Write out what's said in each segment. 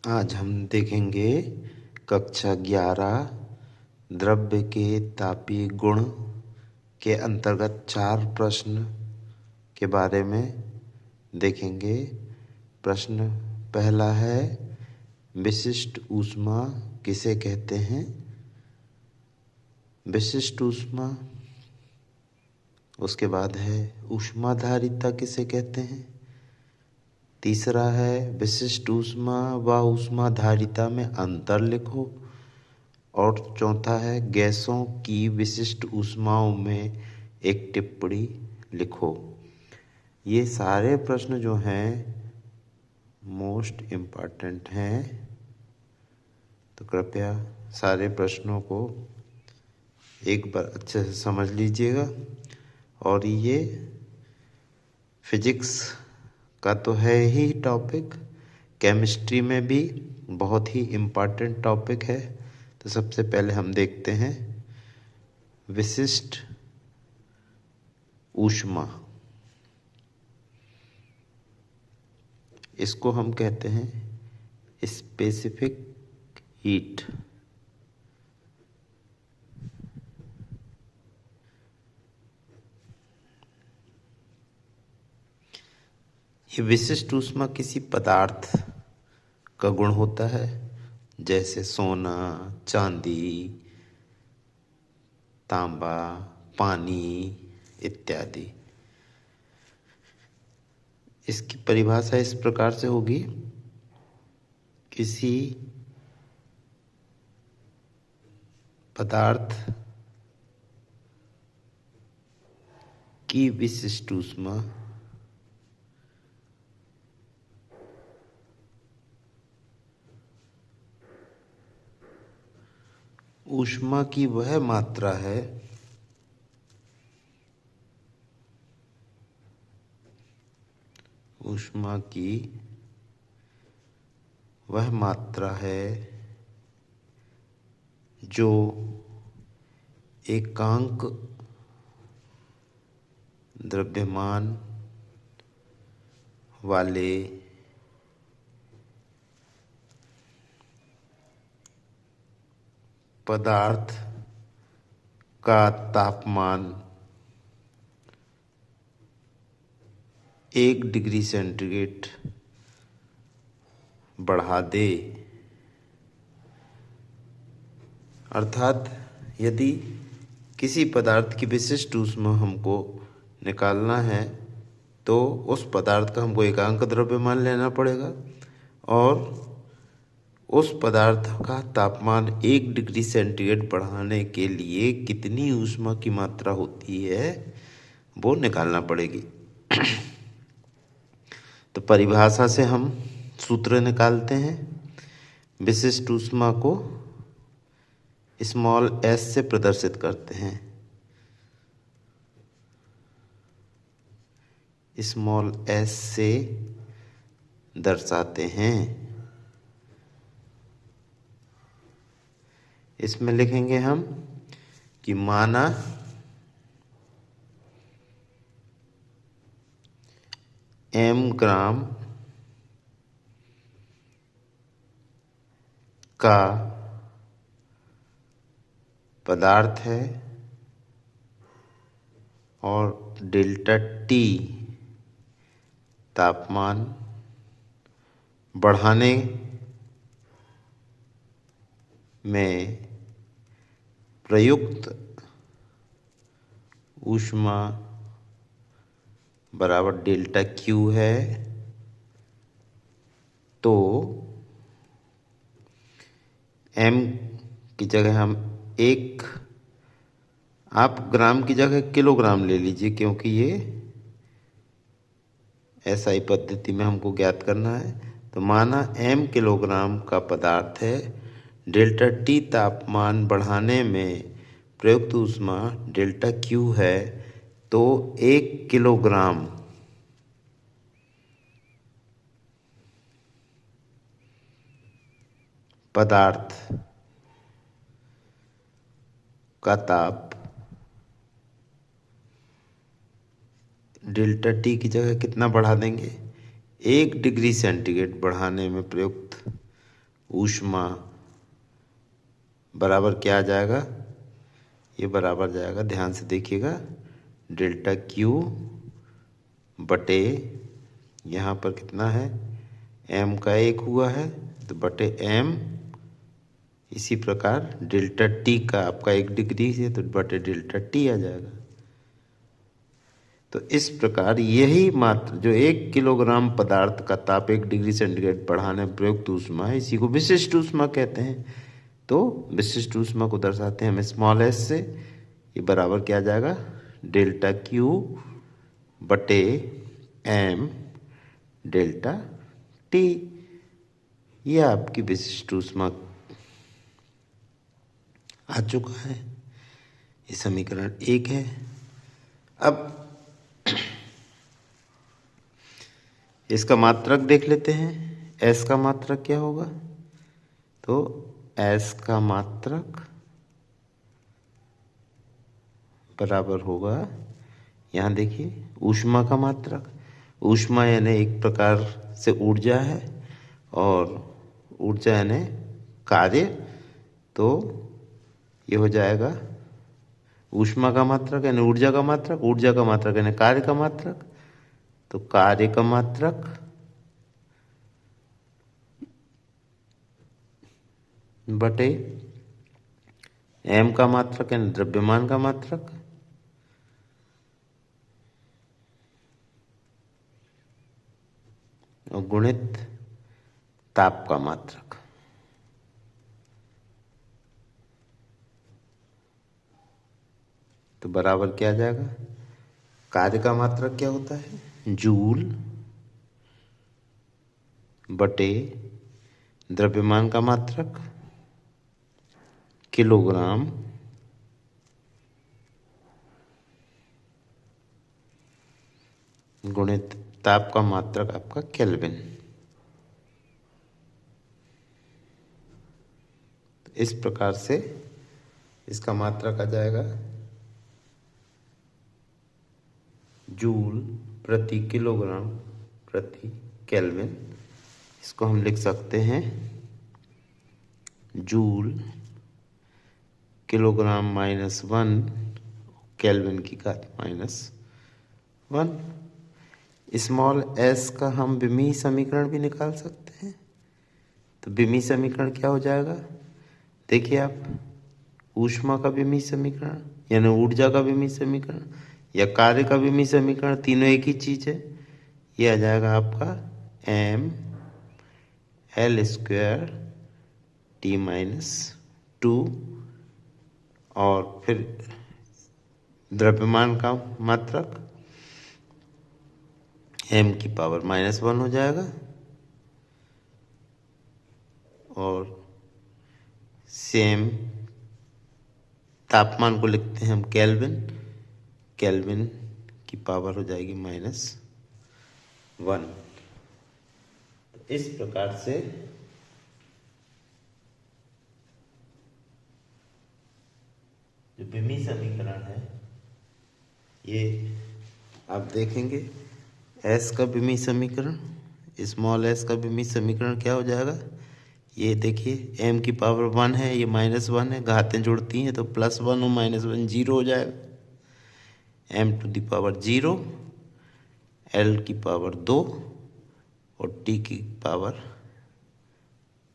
आज हम देखेंगे कक्षा 11 द्रव्य के तापीय गुण के अंतर्गत 4 प्रश्न के बारे में देखेंगे। प्रश्न पहला है, विशिष्ट ऊष्मा किसे कहते हैं? विशिष्ट ऊष्मा। उसके बाद है, ऊष्माधारिता किसे कहते हैं? तीसरा है, विशिष्ट ऊष्मा व ऊष्माधारिता में अंतर लिखो। और चौथा है, गैसों की विशिष्ट ऊष्माओं में एक टिप्पणी लिखो। ये सारे प्रश्न जो हैं मोस्ट इम्पॉर्टेंट हैं, तो कृपया सारे प्रश्नों को एक बार अच्छे से समझ लीजिएगा। और ये फिजिक्स का तो है ही टॉपिक, केमिस्ट्री में भी बहुत ही इम्पॉर्टेंट टॉपिक है। तो सबसे पहले हम देखते हैं विशिष्ट ऊष्मा। इसको हम कहते हैं स्पेसिफिक हीट। ये विशिष्ट ऊष्मा किसी पदार्थ का गुण होता है, जैसे सोना, चांदी, तांबा, पानी इत्यादि। इसकी परिभाषा इस प्रकार से होगी, किसी पदार्थ की विशिष्ट ऊष्मा ऊष्मा की वह मात्रा है ऊष्मा की वह मात्रा है जो एकांक द्रव्यमान वाले पदार्थ का तापमान 1 डिग्री सेंटीग्रेड बढ़ा दे। अर्थात यदि किसी पदार्थ की विशिष्ट ऊष्मा हमको निकालना है तो उस पदार्थ का हमको एकांक द्रव्यमान लेना पड़ेगा और उस पदार्थ का तापमान 1 डिग्री सेंटीग्रेड बढ़ाने के लिए कितनी ऊष्मा की मात्रा होती है वो निकालना पड़ेगी। तो परिभाषा से हम सूत्र निकालते हैं। विशिष्ट ऊष्मा को स्मॉल s से प्रदर्शित करते हैं। स्मॉल s से दर्शाते हैं। इसमें लिखेंगे हम कि माना m ग्राम का पदार्थ है और डेल्टा T तापमान बढ़ाने में प्रयुक्त ऊष्मा बराबर डेल्टा Q है। तो m की जगह हम आप ग्राम की जगह किलोग्राम ले लीजिए, क्योंकि ये SI पद्धति में हमको ज्ञात करना है। तो माना m किलोग्राम का पदार्थ है, डेल्टा T तापमान बढ़ाने में प्रयुक्त ऊष्मा डेल्टा Q है, तो 1 किलोग्राम पदार्थ का ताप डेल्टा T की जगह कितना बढ़ा देंगे? 1 डिग्री सेंटीग्रेड बढ़ाने में प्रयुक्त ऊष्मा बराबर क्या आ जाएगा, ये बराबर जाएगा, ध्यान से देखिएगा, डेल्टा क्यू बटे यहाँ पर कितना है, एम का 1 हुआ है तो बटे एम, इसी प्रकार डेल्टा टी का आपका 1 डिग्री है तो बटे डेल्टा टी आ जाएगा। तो इस प्रकार यही मात्रा जो 1 किलोग्राम पदार्थ का ताप 1 डिग्री सेंटीग्रेड बढ़ाने में प्रयुक्त ऊष्मा है, इसी को विशिष्ट ऊष्मा कहते हैं। तो विशिष्ट ऊष्मा को दर्शाते हैं हम स्मॉल एस से। ये बराबर क्या आ जाएगा, डेल्टा क्यू बटे एम डेल्टा टी। ये आपकी विशिष्ट ऊष्मा आ चुका है। ये समीकरण 1 है। अब इसका मात्रक देख लेते हैं, एस का मात्रक क्या होगा। तो एस का मात्रक बराबर होगा, यहाँ देखिए, ऊष्मा का मात्रक। ऊष्मा यानी एक प्रकार से ऊर्जा है, और ऊर्जा यानी कार्य, तो ये हो जाएगा ऊष्मा का मात्रक यानी ऊर्जा का मात्रक, ऊर्जा का मात्रक यानी कार्य का मात्रक, तो कार्य का मात्रक बटे एम का मात्रक यानी द्रव्यमान का मात्रक, और गुणित ताप का मात्रक। तो बराबर क्या आ जाएगा, कार्य का मात्रक क्या होता है, जूल बटे द्रव्यमान का मात्रक किलोग्राम गुणित ताप का मात्रक आपका केल्विन। इस प्रकार से इसका मात्रक आ जाएगा जूल प्रति किलोग्राम प्रति केल्विन। इसको हम लिख सकते हैं जूल किलोग्राम -1 केल्विन की घात -1। स्मॉल एस का हम विमीय समीकरण भी निकाल सकते हैं। तो विमीय समीकरण क्या हो जाएगा, देखिए आप, ऊष्मा का विमीय समीकरण यानी ऊर्जा का विमीय समीकरण या कार्य का विमीय समीकरण, तीनों एक ही चीज है। ये आ जाएगा आपका एम एल स्क्वायर टी -2, और फिर द्रव्यमान का मात्रक m की पावर -1 हो जाएगा, और सेम तापमान को लिखते हैं हम केल्विन, केल्विन की पावर हो जाएगी -1। इस प्रकार से जो विमीय समीकरण है, ये आप देखेंगे, एस का विमीय समीकरण, स्मॉल एस का विमीय समीकरण क्या हो जाएगा, ये देखिए, m की पावर 1 है, ये -1 है, घातें जुड़ती हैं तो +1 और -1 0 हो जाएगा। m to the power 0, l की पावर 2 और t की पावर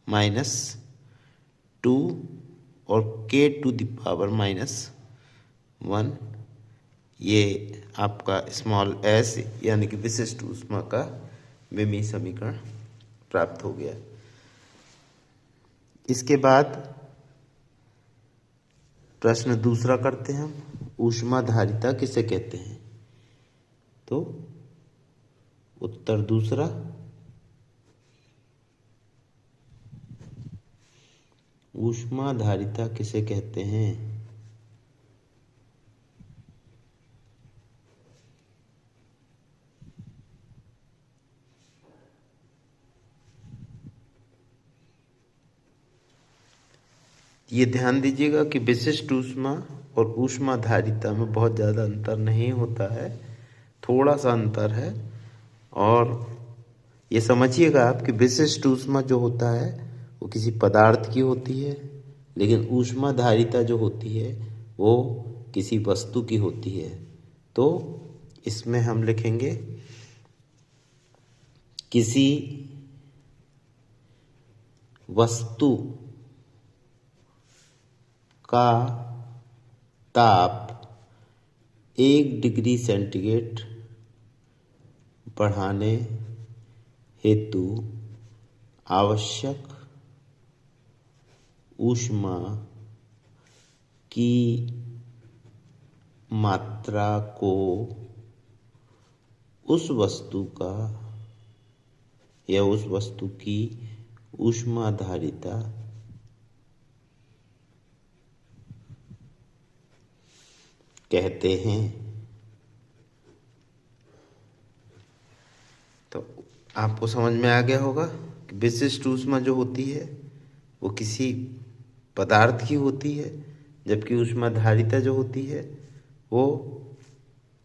-2 और k टू द पावर -1। ये आपका स्मॉल एस यानी कि विशिष्ट ऊष्मा का विमीय समीकरण प्राप्त हो गया। इसके बाद प्रश्न दूसरा करते हैं हम, ऊष्माधारिता किसे कहते हैं। तो उत्तर दूसरा, ऊष्माधारिता किसे कहते हैं। ये ध्यान दीजिएगा कि विशिष्ट ऊष्मा और ऊष्माधारिता में बहुत ज़्यादा अंतर नहीं होता है, थोड़ा सा अंतर है। और ये समझिएगा आप कि विशिष्ट ऊष्मा जो होता है वो किसी पदार्थ की होती है, लेकिन ऊष्माधारिता जो होती है वो किसी वस्तु की होती है। तो इसमें हम लिखेंगे किसी वस्तु का ताप 1 डिग्री सेंटीग्रेड बढ़ाने हेतु आवश्यक ऊष्मा की मात्रा को उस वस्तु का या उस वस्तु की ऊष्माधारिता कहते हैं। तो आपको समझ में आ गया होगा कि विशिष्ट ऊष्मा जो होती है वो किसी पदार्थ की होती है, जबकि ऊष्माधारिता जो होती है वो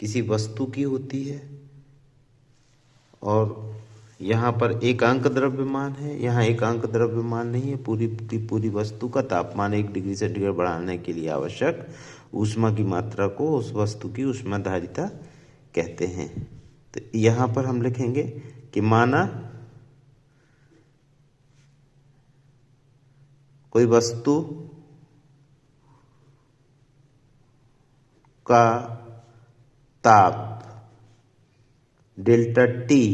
किसी वस्तु की होती है। और यहाँ पर एकांक द्रव्यमान है, यहाँ एकांक द्रव्यमान नहीं है। पूरी वस्तु का तापमान 1 डिग्री सेंटीग्रेड बढ़ाने के लिए आवश्यक ऊष्मा की मात्रा को उस वस्तु की ऊष्माधारिता कहते हैं। तो यहाँ पर हम लिखेंगे कि माना कोई वस्तु का ताप डेल्टा टी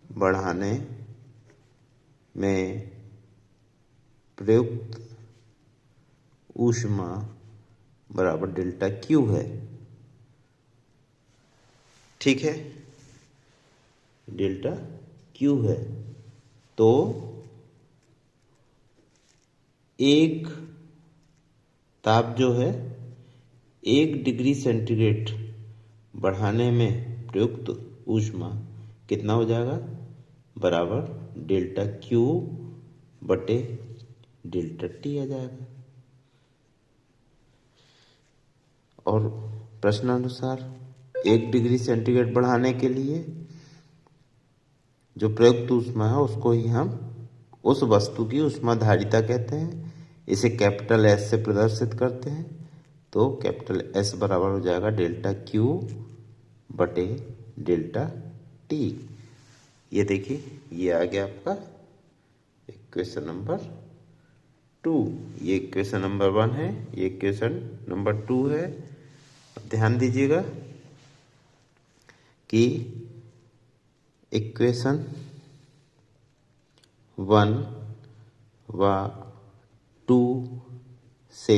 बढ़ाने में प्रयुक्त ऊष्मा बराबर डेल्टा क्यू है। ठीक है, डेल्टा क्यू है। तो एक ताप जो है 1 डिग्री सेंटीग्रेड बढ़ाने में प्रयुक्त ऊष्मा कितना हो जाएगा, बराबर डेल्टा क्यू बटे डेल्टा टी आ जाएगा। और प्रश्नानुसार 1 डिग्री सेंटीग्रेड बढ़ाने के लिए जो प्रयुक्त ऊष्मा है उसको ही हम उस वस्तु की ऊष्माधारिता कहते हैं। इसे कैपिटल एस से प्रदर्शित करते हैं। तो कैपिटल एस बराबर हो जाएगा डेल्टा क्यू बटे डेल्टा टी। ये देखिए, ये आ गया आपका इक्वेशन नंबर 2। ये इक्वेशन नंबर 1 है, ये इक्वेशन नंबर 2 है। अब ध्यान दीजिएगा कि इक्वेशन 1 व 2 से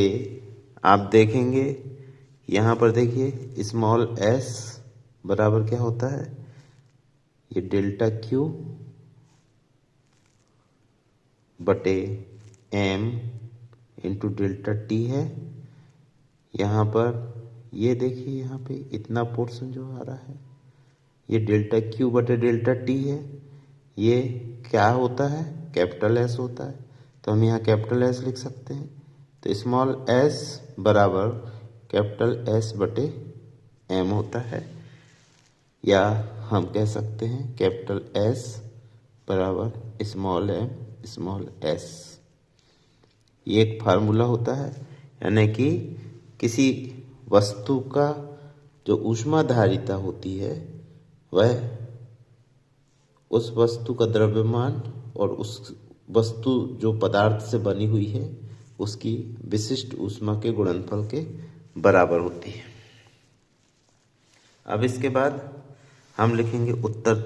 आप देखेंगे, यहाँ पर देखिए स्मॉल s बराबर क्या होता है, ये डेल्टा क्यू बटे m इंटू डेल्टा टी है। यहाँ पर ये देखिए, यहाँ पे इतना पोर्शन जो आ रहा है ये डेल्टा क्यू बटे डेल्टा टी है। ये क्या होता है, कैपिटल एस होता है। तो हम यहाँ कैपिटल एस लिख सकते हैं। तो स्मॉल एस बराबर कैपिटल एस बटे एम होता है, या हम कह सकते हैं कैपिटल एस बराबर स्मॉल एम स्मॉल एस। ये एक फार्मूला होता है, यानी कि किसी वस्तु का जो ऊष्माधारिता होती है वह उस वस्तु का द्रव्यमान और उस वस्तु जो पदार्थ से बनी हुई है उसकी विशिष्ट ऊष्मा के गुणनफल के बराबर होती है। अब इसके बाद हम लिखेंगे उत्तर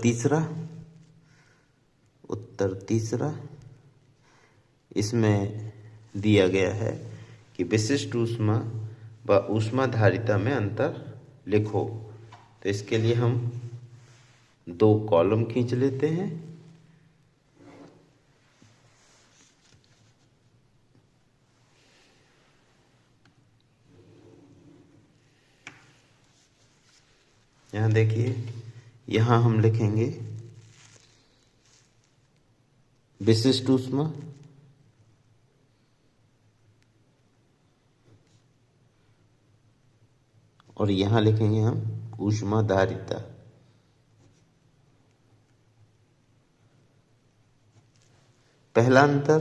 तीसरा। इसमें दिया गया है कि विशिष्ट ऊष्मा व ऊष्माधारिता में अंतर लिखो। तो इसके लिए हम 2 कॉलम खींच लेते हैं। यहाँ देखिए, यहाँ हम लिखेंगे विशिष्ट ऊष्मा और यहाँ लिखेंगे हम ऊष्माधारिता। पहला अंतर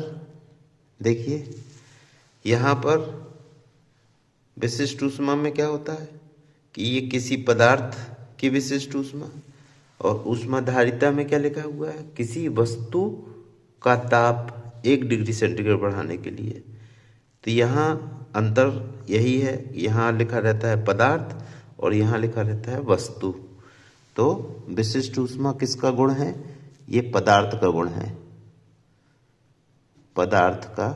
देखिए, यहाँ पर विशिष्ट ऊष्मा में क्या होता है कि ये किसी पदार्थ की विशिष्ट ऊष्मा, और ऊष्माधारिता में क्या लिखा हुआ है, किसी वस्तु का ताप 1 डिग्री सेंटीग्रेड बढ़ाने के लिए। तो यहाँ अंतर यही है, यहाँ लिखा रहता है पदार्थ और यहाँ लिखा रहता है वस्तु। तो विशिष्ट ऊष्मा किसका गुण है, ये पदार्थ का गुण है, पदार्थ का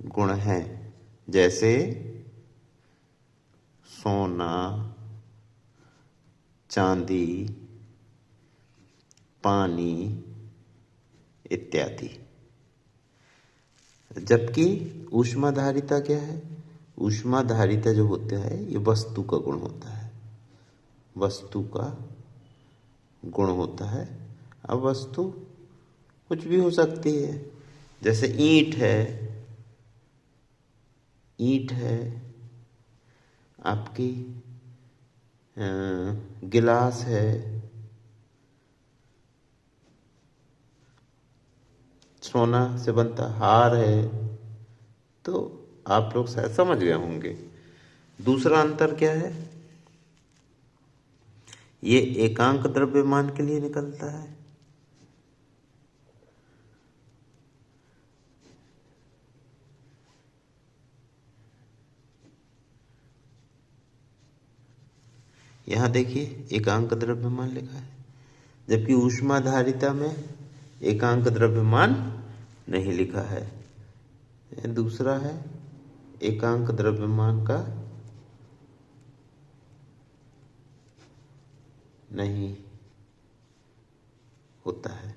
गुण है। जैसे सोना, चांदी, पानी इत्यादि। जबकि ऊष्माधारिता क्या है, ऊष्माधारिता जो होता है ये वस्तु का गुण होता है, वस्तु का गुण होता है। अब वस्तु कुछ भी हो सकती है, जैसे ईंट है, ईंट है आपकी, गिलास है, सोना से बनता हार है। तो आप लोग शायद समझ गए होंगे। दूसरा अंतर क्या है, ये एकांक द्रव्यमान के लिए निकलता है, यहाँ देखिए एकांक द्रव्यमान लिखा है, जबकि ऊष्माधारिता में एकांक द्रव्यमान नहीं लिखा है। दूसरा है एकांक द्रव्यमान का नहीं होता है।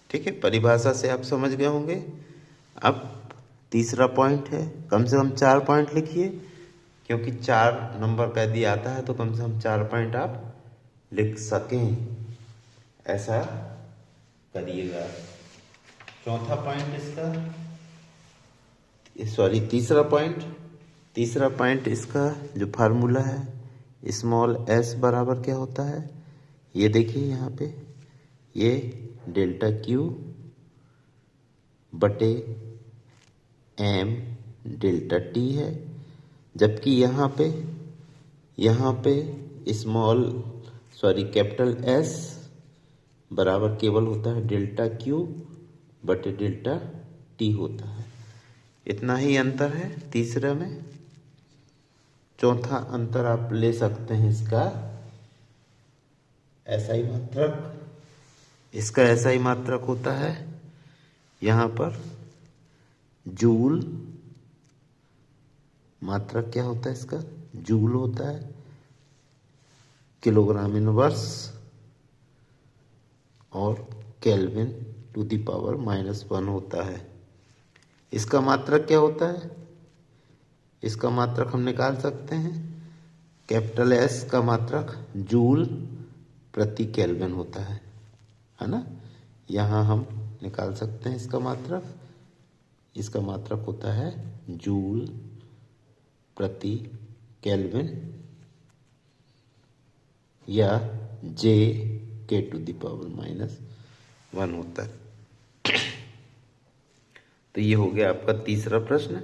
ठीक है, परिभाषा से आप समझ गए होंगे। अब तीसरा पॉइंट है, कम से कम 4 पॉइंट लिखिए, क्योंकि 4 नंबर का यदि आता है तो कम से कम 4 पॉइंट आप लिख सकें, ऐसा करिएगा। चौथा पॉइंट इसका, सॉरी तीसरा पॉइंट इसका जो फार्मूला है स्मॉल s बराबर क्या होता है, ये देखिए यहाँ पे, ये डेल्टा Q बटे m डेल्टा T है। जबकि यहाँ पे कैपिटल S बराबर केवल होता है डेल्टा Q बटे डेल्टा T होता है। इतना ही अंतर है तीसरे में। चौथा अंतर आप ले सकते हैं इसका SI मात्रक, इसका SI मात्रक होता है यहाँ पर जूल, मात्रक क्या होता है इसका, जूल होता है, किलोग्राम इनवर्स और केल्विन टू द पावर -1 होता है। इसका मात्रक क्या होता है, इसका मात्रक हम निकाल सकते हैं, कैपिटल S का मात्रक जूल प्रति केल्विन होता है ना। यहाँ हम निकाल सकते हैं इसका मात्रक होता है जूल प्रति केल्विन या J टू द पावर -1 होता है। तो ये हो गया आपका तीसरा प्रश्न।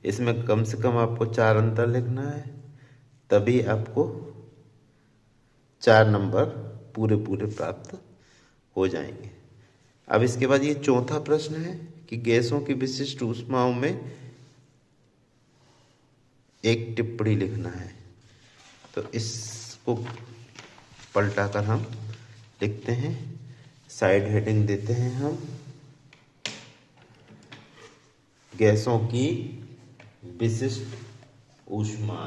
इसमें कम से कम आपको 4 अंतर लिखना है, तभी आपको 4 नंबर पूरे प्राप्त हो जाएंगे। अब इसके बाद ये चौथा प्रश्न है कि गैसों की विशिष्ट ऊष्माओं में एक टिप्पणी लिखना है। तो इसको पलटाकर हम लिखते हैं, साइड हेडिंग देते हैं हम गैसों की विशिष्ट ऊष्मा।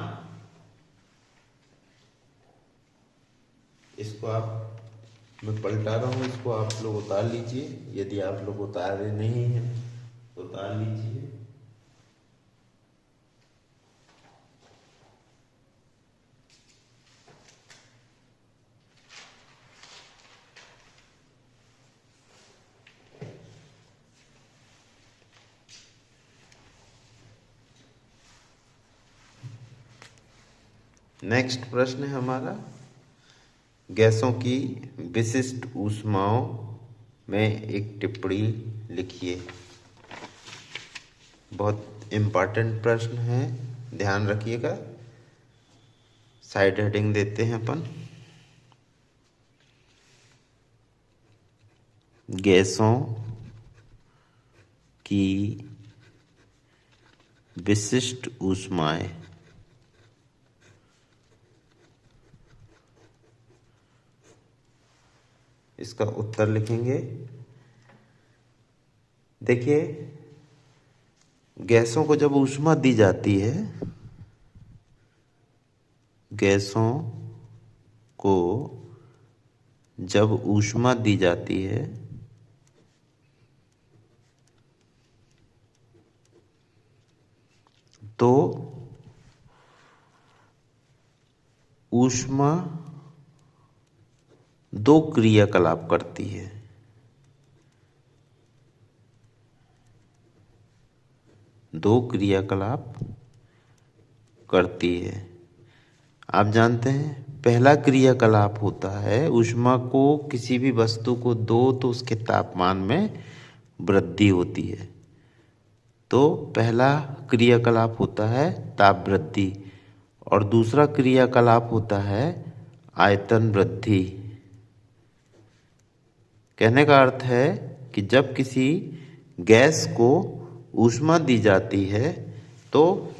इसको मैं पलटा रहा हूँ, इसको आप लोग उतार लीजिए, यदि आप लोग उतारे नहीं हैं तो उतार लीजिए। नेक्स्ट प्रश्न है हमारा, गैसों की विशिष्ट ऊष्माओं में एक टिप्पणी लिखिए। बहुत इम्पोर्टेंट प्रश्न है, ध्यान रखिएगा। साइड हेडिंग देते हैं अपन, गैसों की विशिष्ट ऊष्माएं। इसका उत्तर लिखेंगे। देखिए, गैसों को जब ऊष्मा दी जाती है, गैसों को जब ऊष्मा दी जाती है तो ऊष्मा दो क्रियाकलाप करती है। दो क्रियाकलाप करती है। आप जानते हैं, पहला क्रियाकलाप होता है ऊष्मा को किसी भी वस्तु को दो तो उसके तापमान में वृद्धि होती है। तो पहला क्रियाकलाप होता है ताप वृद्धि और दूसरा क्रियाकलाप होता है आयतन वृद्धि। कहने का अर्थ है कि जब किसी गैस को ऊष्मा दी जाती है तो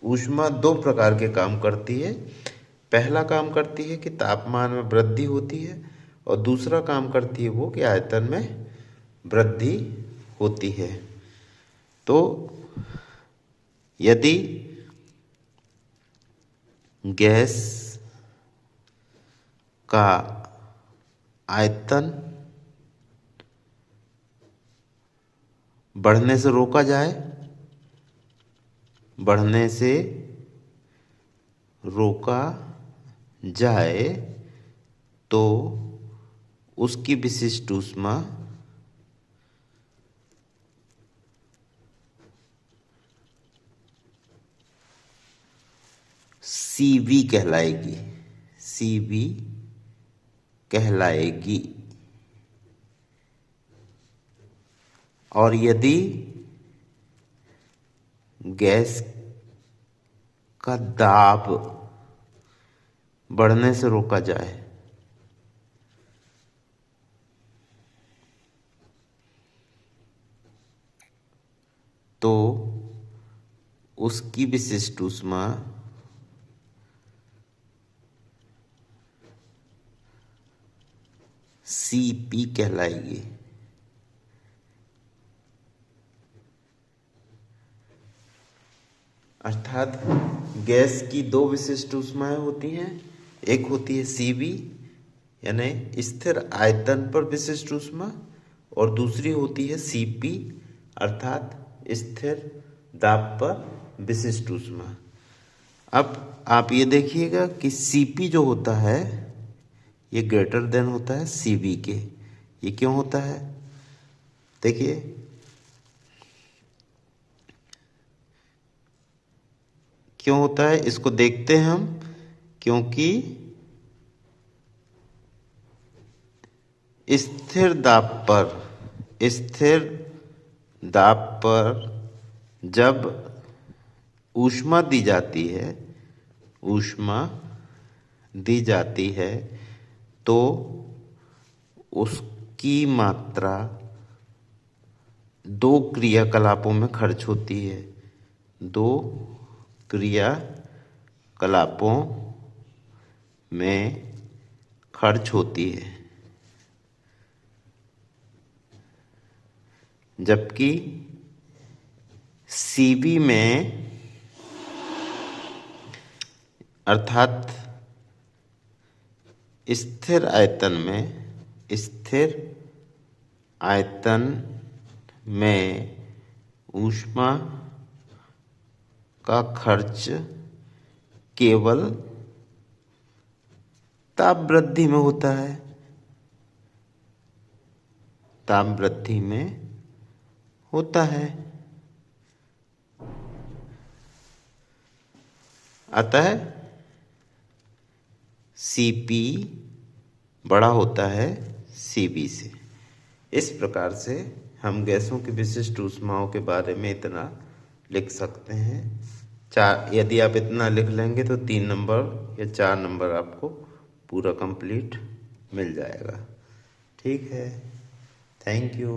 ऊष्मा दो प्रकार के काम करती है। पहला काम करती है कि तापमान में वृद्धि होती है और दूसरा काम करती है वो कि आयतन में वृद्धि होती है। तो यदि गैस का आयतन बढ़ने से रोका जाए, बढ़ने से रोका जाए तो उसकी विशिष्ट ऊष्मा CV कहलाएगी। CV कहलाएगी। और यदि गैस का दाब बढ़ने से रोका जाए तो उसकी विशिष्ट ऊष्मा CP कहलाएगी। अर्थात गैस की दो विशिष्ट ऊष्माएं होती हैं। एक होती है CV यानी स्थिर आयतन पर विशिष्ट ऊष्मा और दूसरी होती है CP अर्थात स्थिर दाब पर विशिष्ट ऊष्मा। अब आप ये देखिएगा कि CP जो होता है ये ग्रेटर देन होता है CV के। ये क्यों होता है? देखिए, क्यों होता है इसको देखते हैं हम। क्योंकि स्थिर दाब पर जब ऊष्मा दी जाती है तो उसकी मात्रा दो क्रियाकलापों में खर्च होती है। दो क्रियाकलापों में खर्च होती है। जबकि CV में अर्थात स्थिर आयतन में ऊष्मा का खर्च केवल ताप वृद्धि में होता है। ताप वृद्धि में होता है। अतः CP बड़ा होता है Cb से। इस प्रकार से हम गैसों की विशिष्ट ऊष्माओं के बारे में इतना लिख सकते हैं। यदि आप इतना लिख लेंगे तो 3 नंबर या 4 नंबर आपको पूरा कंप्लीट मिल जाएगा। ठीक है, थैंक यू।